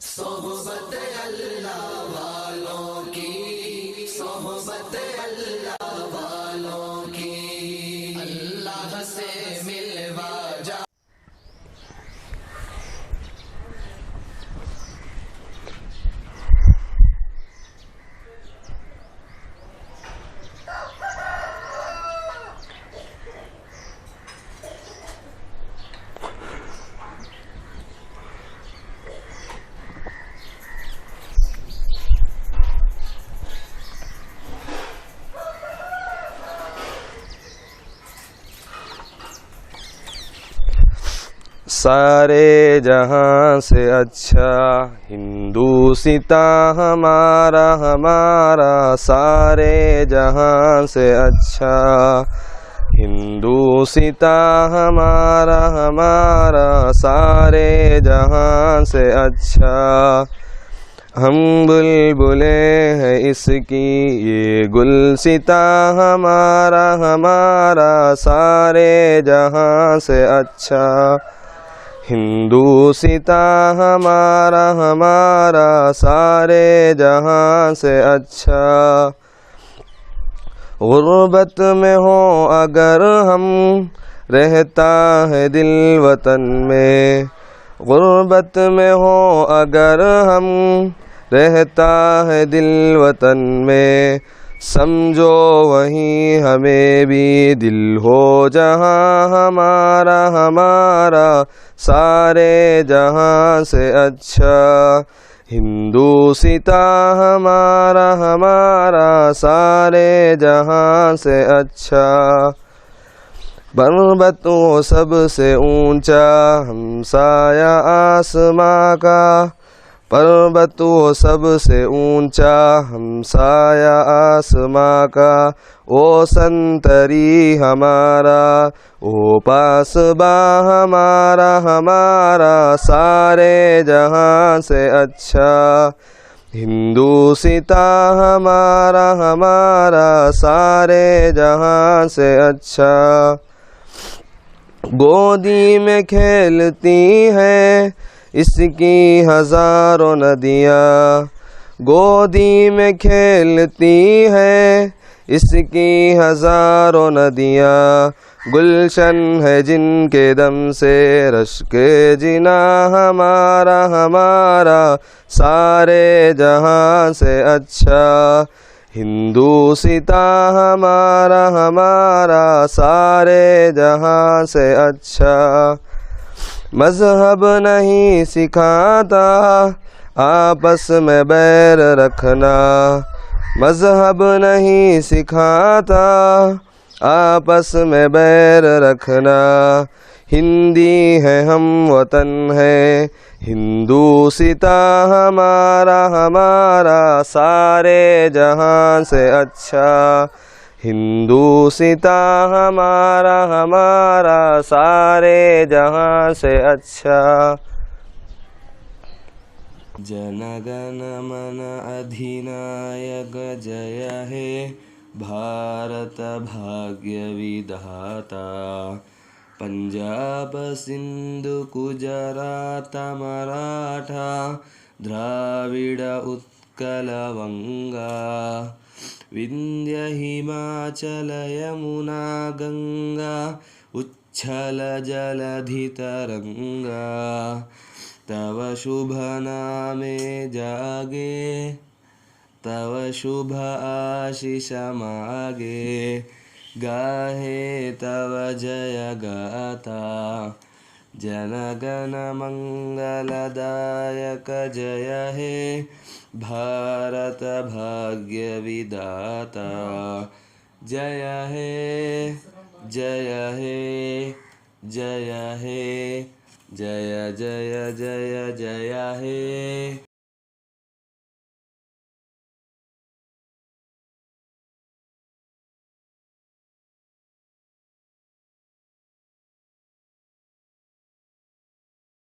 सोहबत अल्लाह वालों की, सोहबत अल्लाह वालों की, अल्लाह से मिलवा जा। सारे जहां से अच्छा हिंदू सिता हमारा हमारा, सारे जहां से अच्छा हिंदू सिता हमारा हमारा, सारे जहां से अच्छा। हम बुलबुले हैं इसकी ये गुलसिता हमारा हमारा, सारे जहां से अच्छा हिंदू सिता हमारा हमारा, सारे जहां से अच्छा। गुर्बत में हो अगर हम, रहता है दिल वतन में। गुर्बत में हो अगर हम, रहता है दिल वतन में। समझो वहीं हमें भी दिल हो जहां हमारा हमारा, सारे जहां से अच्छा हिंदू सिता हमारा हमारा, सारे जहां से अच्छा। पर्वत वो सबसे ऊंचा हमसाया आसमां का, पर्वत वो सबसे ऊंचा हमसाया आसमां का। ओ संतरी हमारा, ओ पासबा हमारा हमारा, सारे जहां से अच्छा हिंदू सिता हमारा हमारा, सारे जहां से अच्छा। गोदी में खेलती हैं इसकी हजारों नदियाँ, गोदी में खेलती हैं इसकी हजारों नदियाँ। गुलशन है जिनके दम से रश्के जिना हमारा हमारा, सारे जहां से अच्छा हिंदू सिता हमारा हमारा, सारे जहां से अच्छा। मजहब नहीं सिखाता आपस में बैर रखना, मजहब नहीं सिखाता आपस में बैर रखना। हिंदी है हम वतन है हिंदू सिता हमारा हमारा, सारे जहां से अच्छा हिंदू सिता हमारा हमारा, सारे जहां से अच्छा। जनगण मन अधिनायक जय हे भारत भाग्य विधाता। पंजाब सिंधु गुजरात मराठा, द्राविड़ उत्कल वंगा। विंध्य हिमाचल यमुना गंगा, उच्छल जलधि तरंगा। तव शुभ नामे जागे, तव शुभ आशीष मागे। गाहे तव जय गाथा, जनगण मंगलदायक जय हे भारत भाग्य विधाता। जय हे जय हे जय हे, जय जय जय जय हे।